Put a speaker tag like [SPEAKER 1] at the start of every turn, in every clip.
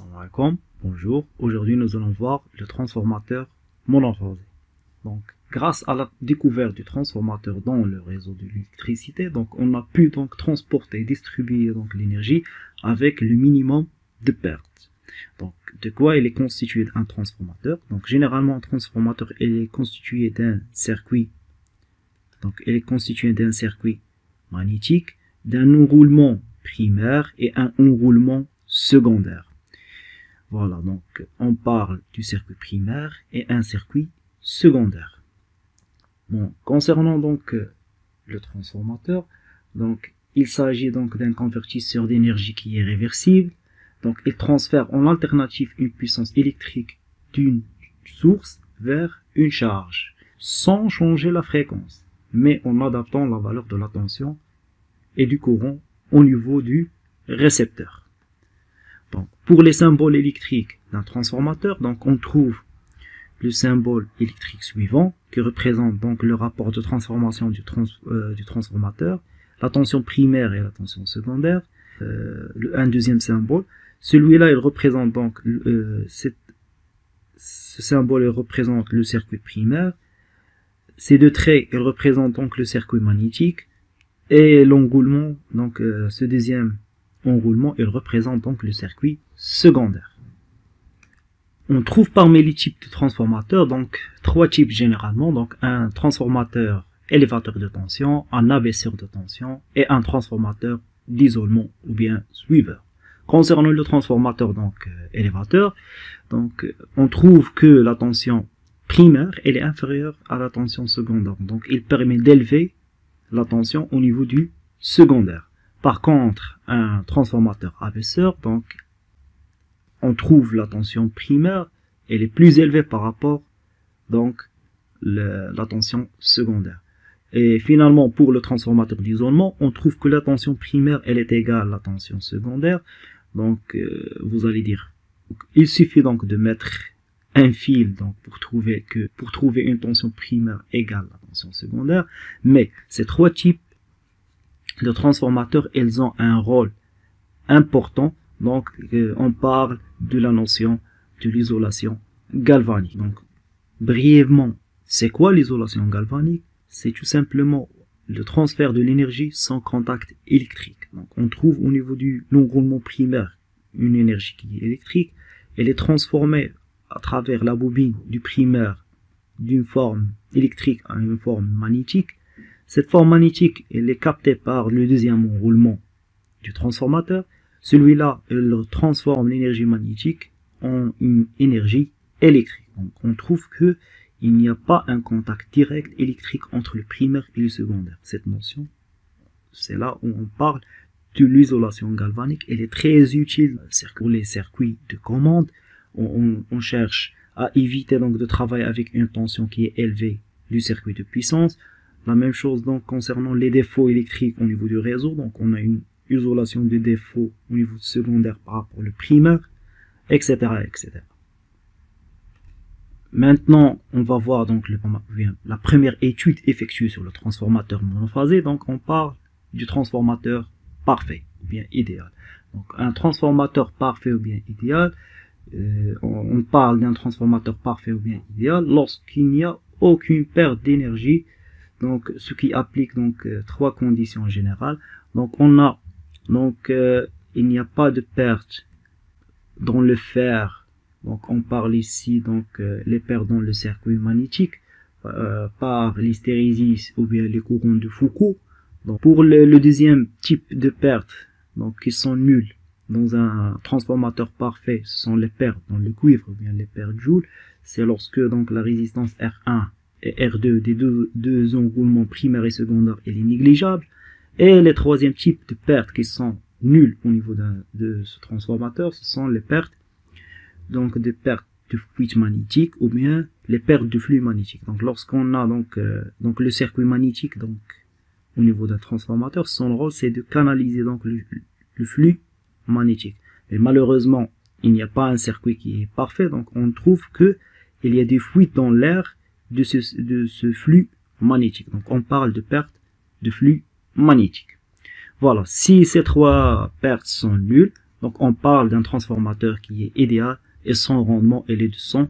[SPEAKER 1] Assalamu alaikum, bonjour. Aujourd'hui, nous allons voir le transformateur monophasé. Donc, grâce à la découverte du transformateur dans le réseau de l'électricité, donc on a pu donc transporter et distribuer donc l'énergie avec le minimum de pertes. Donc, de quoi il est constitué un transformateur? Donc, généralement, un transformateur il est constitué d'un circuit. Donc, il est constitué d'un circuit magnétique, d'un enroulement primaire et un enroulement secondaire. Voilà, donc on parle du circuit primaire et un circuit secondaire. Bon, concernant donc le transformateur, donc il s'agit donc d'un convertisseur d'énergie qui est réversible. Donc il transfère en alternative une puissance électrique d'une source vers une charge, sans changer la fréquence, mais en adaptant la valeur de la tension et du courant au niveau du récepteur. Donc, pour les symboles électriques d'un transformateur, donc on trouve le symbole électrique suivant qui représente donc le rapport de transformation du transformateur, la tension primaire et la tension secondaire. Un deuxième symbole, celui-là il représente donc ce symbole il représente le circuit primaire. Ces deux traits ils représentent donc le circuit magnétique et l'enroulement, donc ce deuxième enroulement, il représente donc le circuit secondaire. On trouve parmi les types de transformateurs donc trois types généralement, donc un transformateur élévateur de tension, un abaisseur de tension et un transformateur d'isolement ou bien suiveur. Concernant le transformateur donc élévateur, donc on trouve que la tension primaire elle est inférieure à la tension secondaire, donc il permet d'élever la tension au niveau du secondaire. Par contre, un transformateur abaisseur, donc, on trouve la tension primaire, elle est plus élevée par rapport, donc, la tension secondaire. Et finalement, pour le transformateur d'isolement, on trouve que la tension primaire, elle est égale à la tension secondaire. Donc, vous allez dire, il suffit donc de mettre un fil, donc, pour trouver une tension primaire égale à la tension secondaire. Mais ces trois types de transformateurs, ils ont un rôle important. Donc, on parle de la notion de l'isolation galvanique. Donc, brièvement, c'est quoi l'isolation galvanique? C'est tout simplement le transfert de l'énergie sans contact électrique. Donc, on trouve au niveau du enroulement primaire une énergie qui est électrique. Elle est transformée à travers la bobine du primaire d'une forme électrique à une forme magnétique. Cette forme magnétique, elle est captée par le deuxième enroulement du transformateur. Celui-là, il transforme l'énergie magnétique en une énergie électrique. Donc, on trouve que il n'y a pas un contact direct électrique entre le primaire et le secondaire. Cette notion, c'est là où on parle de l'isolation galvanique. Elle est très utile pour les circuits de commande. On cherche à éviter donc de travailler avec une tension qui est élevée du circuit de puissance. La même chose donc concernant les défauts électriques au niveau du réseau. Donc on a une isolation des défauts au niveau secondaire par rapport au primaire, etc., etc. Maintenant, on va voir donc la première étude effectuée sur le transformateur monophasé. Donc on parle du transformateur parfait ou bien idéal. Donc un transformateur parfait ou bien idéal, on parle d'un transformateur parfait ou bien idéal lorsqu'il n'y a aucune perte d'énergie. Donc, ce qui applique donc trois conditions générales. Donc, on a il n'y a pas de perte dans le fer. Donc, on parle ici donc les pertes dans le circuit magnétique par l'hystérésis ou bien les courants de Foucault. Donc, pour le deuxième type de pertes, donc qui sont nulles dans un transformateur parfait, ce sont les pertes dans le cuivre ou bien les pertes Joule. C'est lorsque donc la résistance R1 et R2 des deux enroulements primaires et secondaires elle est négligeable. Et les troisième types de pertes qui sont nulles au niveau de ce transformateur, ce sont les pertes donc des pertes de fluide magnétique ou bien les pertes de flux magnétique. Donc lorsqu'on a donc le circuit magnétique donc au niveau d'un transformateur, son rôle c'est de canaliser donc le flux magnétique. Et malheureusement, il n'y a pas un circuit qui est parfait, donc on trouve que il y a des fuites dans l'air de ce flux magnétique. Donc on parle de perte de flux magnétique. Voilà, si ces trois pertes sont nulles, Donc on parle d'un transformateur qui est idéal et son rendement est de 100%.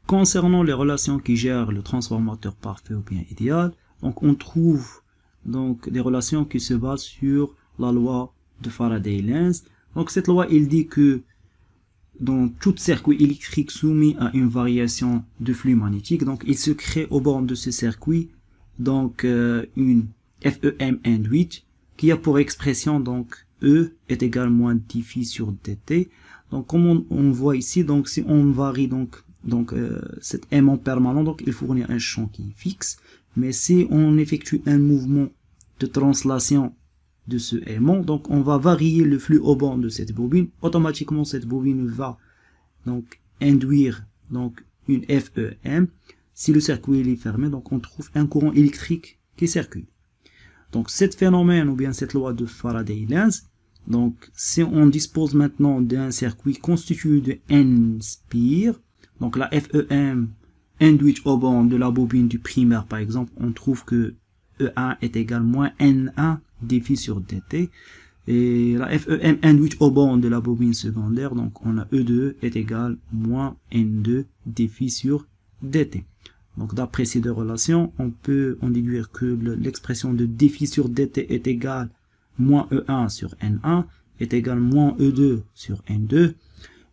[SPEAKER 1] Concernant les relations qui gèrent le transformateur parfait ou bien idéal, donc on trouve donc des relations qui se basent sur la loi de Faraday-Lenz. Donc cette loi, il dit que dans tout circuit électrique soumis à une variation de flux magnétique, donc il se crée au bord de ce circuit donc une FEM induite qui a pour expression donc E est égal moins dφ sur dt. Donc comme on voit ici, donc si on varie donc cet aimant permanent, donc il fournit un champ qui est fixe, mais si on effectue un mouvement de translation de ce aimant, donc on va varier le flux au bord de cette bobine. Automatiquement cette bobine va donc induire donc une FEM. Si le circuit est fermé, donc on trouve un courant électrique qui circule. Donc cet phénomène ou bien cette loi de Faraday-Lenz, donc si on dispose maintenant d'un circuit constitué de N spires, donc la FEM induite au bord de la bobine du primaire par exemple, on trouve que E1 est égal moins N1 dφ sur dt, et la FEM induite au bord de la bobine secondaire, donc on a E2 est égal moins N2 dφ sur dt. Donc d'après ces deux relations, on peut en déduire que l'expression de dφ sur dt est égale moins E1 sur N1 est égal moins E2 sur N2,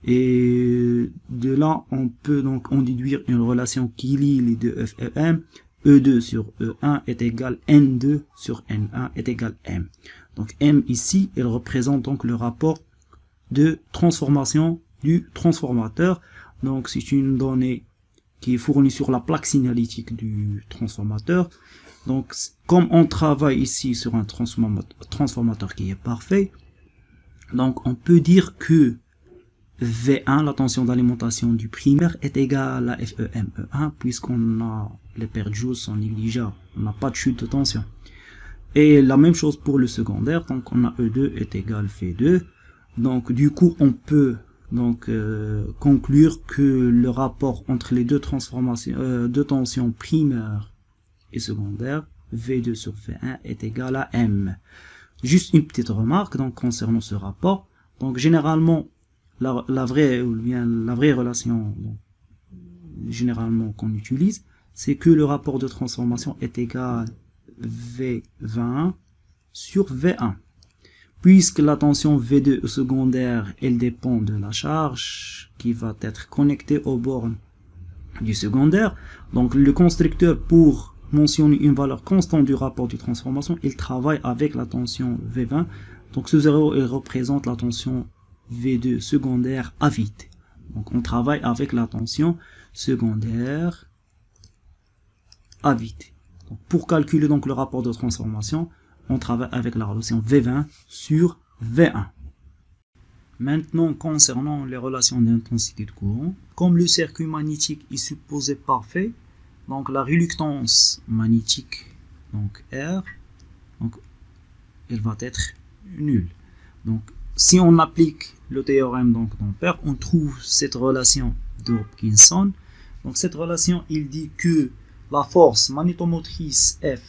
[SPEAKER 1] et de là on peut donc en déduire une relation qui lie les deux FEM. E2 sur E1 est égal N2 sur N1 est égal M. Donc M ici, il représente donc le rapport de transformation du transformateur. Donc c'est une donnée qui est fournie sur la plaque signalétique du transformateur. Donc comme on travaille ici sur un transformateur qui est parfait, donc on peut dire que V1, la tension d'alimentation du primaire, est égale à FEM E1, puisqu'on a les paires de joules sont négligeables, on n'a pas de chute de tension. Et la même chose pour le secondaire, donc on a E2 est égal V2. Donc du coup on peut donc conclure que le rapport entre les deux transformations deux tensions primaires et secondaires, V2 sur V1 est égal à M. Juste une petite remarque donc concernant ce rapport. Donc généralement la vraie relation donc, généralement qu'on utilise, c'est que le rapport de transformation est égal V20 sur V1. Puisque la tension V2 secondaire, elle dépend de la charge qui va être connectée aux bornes du secondaire. Donc le constructeur, pour mentionner une valeur constante du rapport de transformation, il travaille avec la tension V20. Donc ce 0 il représente la tension V2 secondaire à vide. Donc on travaille avec la tension secondaire à vide. Donc, pour calculer donc le rapport de transformation, on travaille avec la relation V20 sur V1. Maintenant, concernant les relations d'intensité de courant, comme le circuit magnétique est supposé parfait, donc la réluctance magnétique, donc R, donc elle va être nulle. Donc si on applique le théorème d'Ampère, on trouve cette relation de Hopkinson. Donc cette relation, il dit que la force magnétomotrice F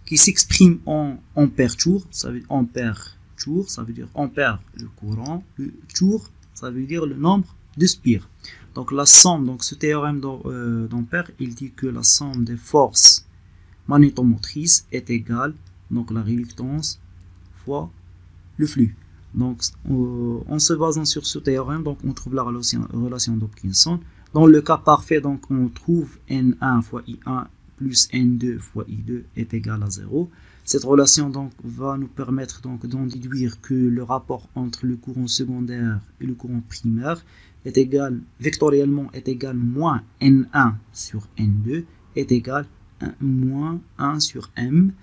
[SPEAKER 1] qui s'exprime en ampère-tour, ça veut dire ampère-tour, ça veut dire ampère le courant, le tour, ça veut dire le nombre de spires. Donc la somme, donc ce théorème d'Ampère, il dit que la somme des forces magnétomotrices est égale donc la réluctance fois le flux. Donc en se basant sur ce théorème, donc on trouve la relation d'Hopkinson. Dans le cas parfait, donc on trouve N1 fois I1 plus N2 fois I2 est égal à 0. Cette relation donc va nous permettre donc d'en déduire que le rapport entre le courant secondaire et le courant primaire est égal, vectoriellement est égal moins N1 sur N2 est égal à moins 1 sur M.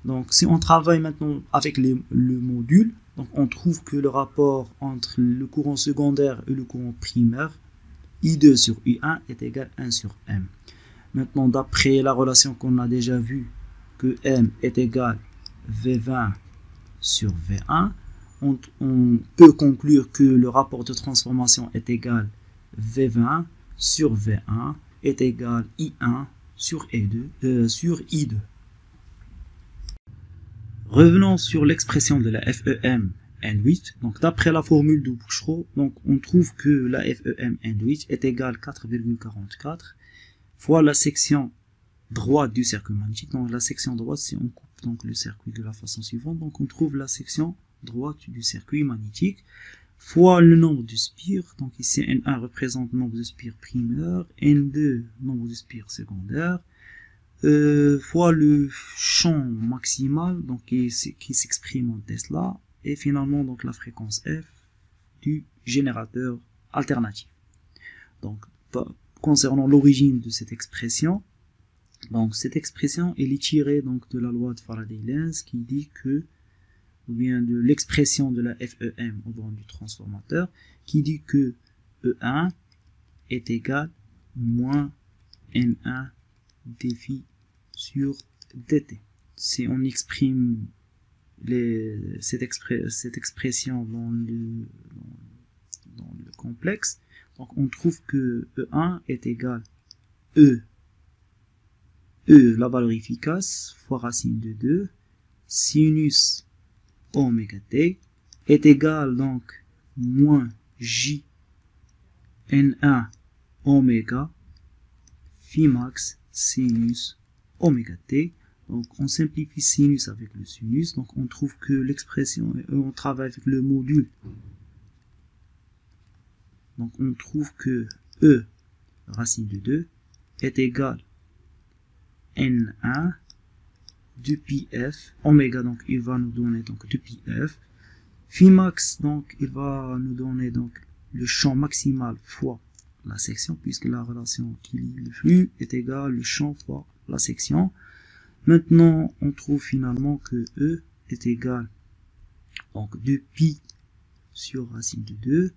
[SPEAKER 1] Donc si on travaille maintenant avec le module, donc on trouve que le rapport entre le courant secondaire et le courant primaire, I2 sur I1 est égal à 1 sur M. Maintenant, d'après la relation qu'on a déjà vue, que M est égal V20 sur V1, on peut conclure que le rapport de transformation est égal V20 sur V1 est égal I1 sur I2. Revenons sur l'expression de la FEM N8. Donc d'après la formule de Bouchereau, donc on trouve que la FEM N8 est égale 4,44 fois la section droite du circuit magnétique. Donc la section droite, si on coupe donc le circuit de la façon suivante, donc on trouve la section droite du circuit magnétique fois le nombre de spires. Donc ici N1 représente le nombre de spires primaires, N2 nombre de spires secondaires, fois le champ maximal donc qui s'exprime en Tesla, et finalement donc la fréquence F du générateur alternatif. Donc concernant l'origine de cette expression, donc cette expression elle est tirée donc de la loi de Faraday-Lenz qui dit que, ou bien de l'expression de la FEM au bord du transformateur, qui dit que E1 est égal moins N1 dφ sur dt. Si on exprime cette expression dans le complexe, donc on trouve que E1 est égal E la valeur efficace fois racine de 2 sinus oméga t est égal donc moins J N1 oméga phi max sinus oméga t. Donc on simplifie sinus avec le sinus, donc on trouve que l'expression, on travaille avec le module, donc on trouve que E racine de 2 est égal N1 de pi f oméga, donc il va nous donner donc de pi f phi max, donc il va nous donner donc le champ maximal fois la section, puisque la relation qui lie le flux est égale le champ fois la section. Maintenant on trouve finalement que E est égal donc 2 pi sur racine de 2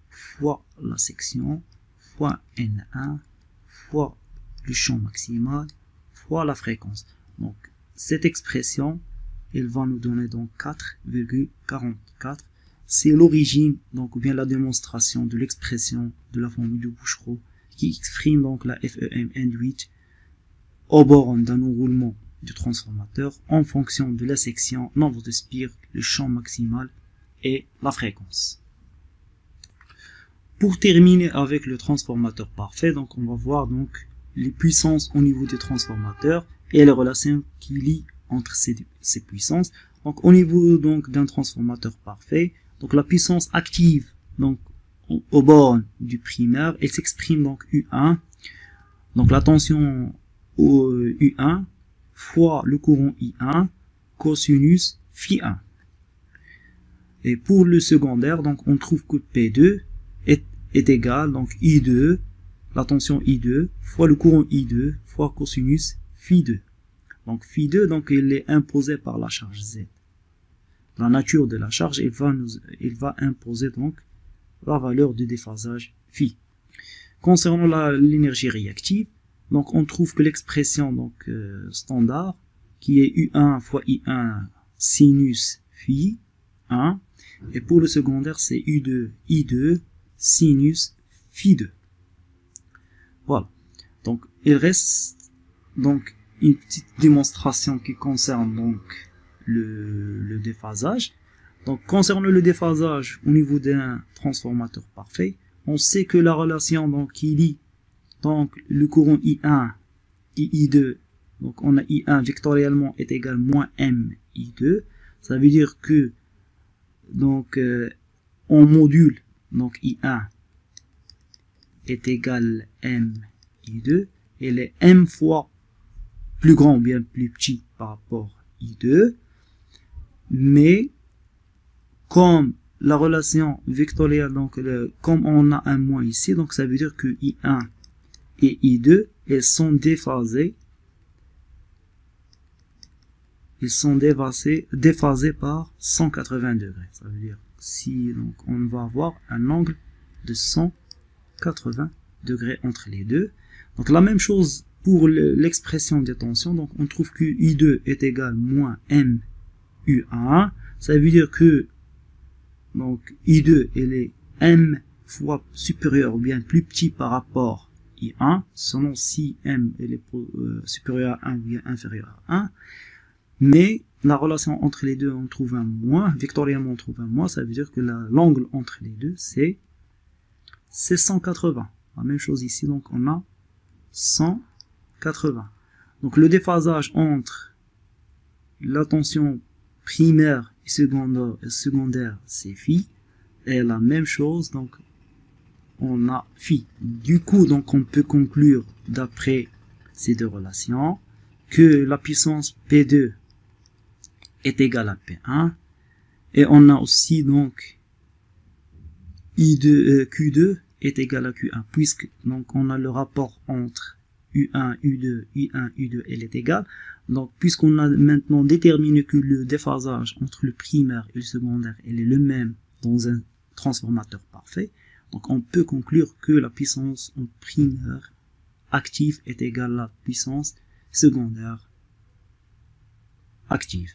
[SPEAKER 1] fois la section fois N1 fois le champ maximal fois la fréquence. Donc cette expression elle va nous donner donc 4,44. C'est l'origine donc ou bien la démonstration de l'expression de la formule de Bouchereau qui exprime donc la FEM N8 au bord d'un enroulement du transformateur en fonction de la section, nombre de spires, le champ maximal et la fréquence. Pour terminer avec le transformateur parfait, donc on va voir donc les puissances au niveau des transformateurs et les relations qui lient entre ces puissances. Donc au niveau donc d'un transformateur parfait, donc la puissance active donc au bord du primaire, elle s'exprime donc U1, donc la tension au U1 fois le courant I1 cosinus phi 1. Et pour le secondaire, donc on trouve que P2 est égal donc I2, la tension I2 fois le courant I2 fois cosinus phi 2. Donc phi 2 donc il est imposé par la charge Z. La nature de la charge il va imposer donc la valeur de déphasage phi. Concernant l'énergie réactive, donc on trouve que l'expression donc standard qui est U1 fois I1 sinus phi 1, et pour le secondaire c'est U2 I2 sinus phi 2. Voilà. Donc il reste donc une petite démonstration qui concerne donc le déphasage. Donc concernant le déphasage au niveau d'un transformateur parfait, on sait que la relation donc qui lie donc le courant I1 et I2, donc on a I1 vectoriellement est égal moins M I2, ça veut dire que donc on module donc I1 est égal M I2 et les M fois plus grand ou bien plus petit par rapport à I2, mais comme la relation vectorielle, donc comme on a un moins ici, donc ça veut dire que I1 et I2 elles sont déphasées, déphasées par 180 degrés. Ça veut dire si donc on va avoir un angle de 180 degrés entre les deux. Donc la même chose pour l'expression des tensions, donc on trouve que I2 est égal moins M U1, ça veut dire que donc I2 elle est M fois supérieur ou bien plus petit par rapport à I1, selon si M elle est supérieur à 1 ou bien inférieur à 1, mais la relation entre les deux, on trouve un moins, vectoriellement on trouve un moins, ça veut dire que l'angle entre les deux, c'est 180. La même chose ici, donc on a 180. Donc le déphasage entre la tension primaire et secondaire, c'est phi, et la même chose, donc on a phi. Du coup, donc on peut conclure d'après ces deux relations que la puissance P2 est égale à P1, et on a aussi donc Q2 est égal à Q1, puisque donc on a le rapport entre U1, U2, U1, U2, elle est égale. Donc puisqu'on a maintenant déterminé que le déphasage entre le primaire et le secondaire, elle est le même dans un transformateur parfait, donc on peut conclure que la puissance en primaire active est égale à la puissance secondaire active.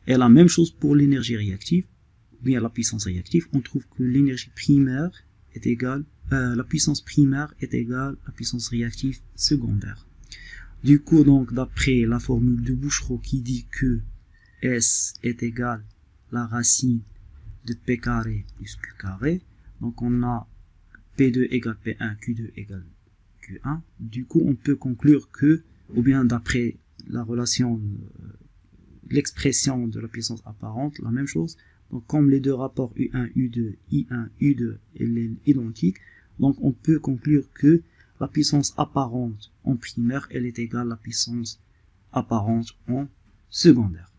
[SPEAKER 1] Et la même chose pour l'énergie réactive, ou bien la puissance réactive, on trouve que l'énergie primaire est égale, la puissance primaire est égale à la puissance réactive secondaire. Du coup, donc, d'après la formule de Bouchereau qui dit que S est égal à la racine de P carré plus Q carré, donc on a P2 égale P1, Q2 égale Q1. Du coup, on peut conclure que, ou bien d'après la relation, l'expression de la puissance apparente, la même chose. Donc, comme les deux rapports U1, U2, I1, U2 est identique, donc on peut conclure que la puissance apparente en primaire, elle est égale à la puissance apparente en secondaire.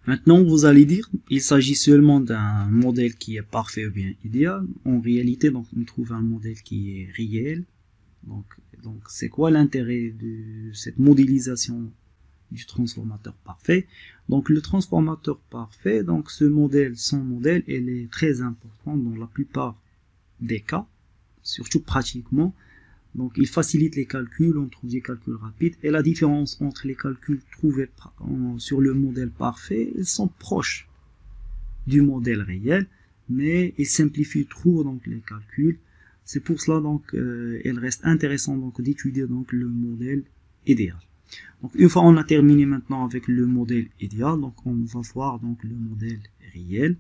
[SPEAKER 1] Maintenant, vous allez dire, il s'agit seulement d'un modèle qui est parfait ou bien idéal. En réalité, donc, on trouve un modèle qui est réel. Donc c'est quoi l'intérêt de cette modélisation du transformateur parfait? Donc, le transformateur parfait, donc ce modèle, son modèle, elle est très important dans la plupart des cas, surtout pratiquement. Donc, il facilite les calculs, on trouve des calculs rapides, et la différence entre les calculs trouvés sur le modèle parfait, ils sont proches du modèle réel, mais ils simplifient trop donc les calculs. C'est pour cela donc il reste intéressant donc d'étudier donc le modèle idéal. Donc une fois on a terminé maintenant avec le modèle idéal, donc on va voir donc le modèle réel.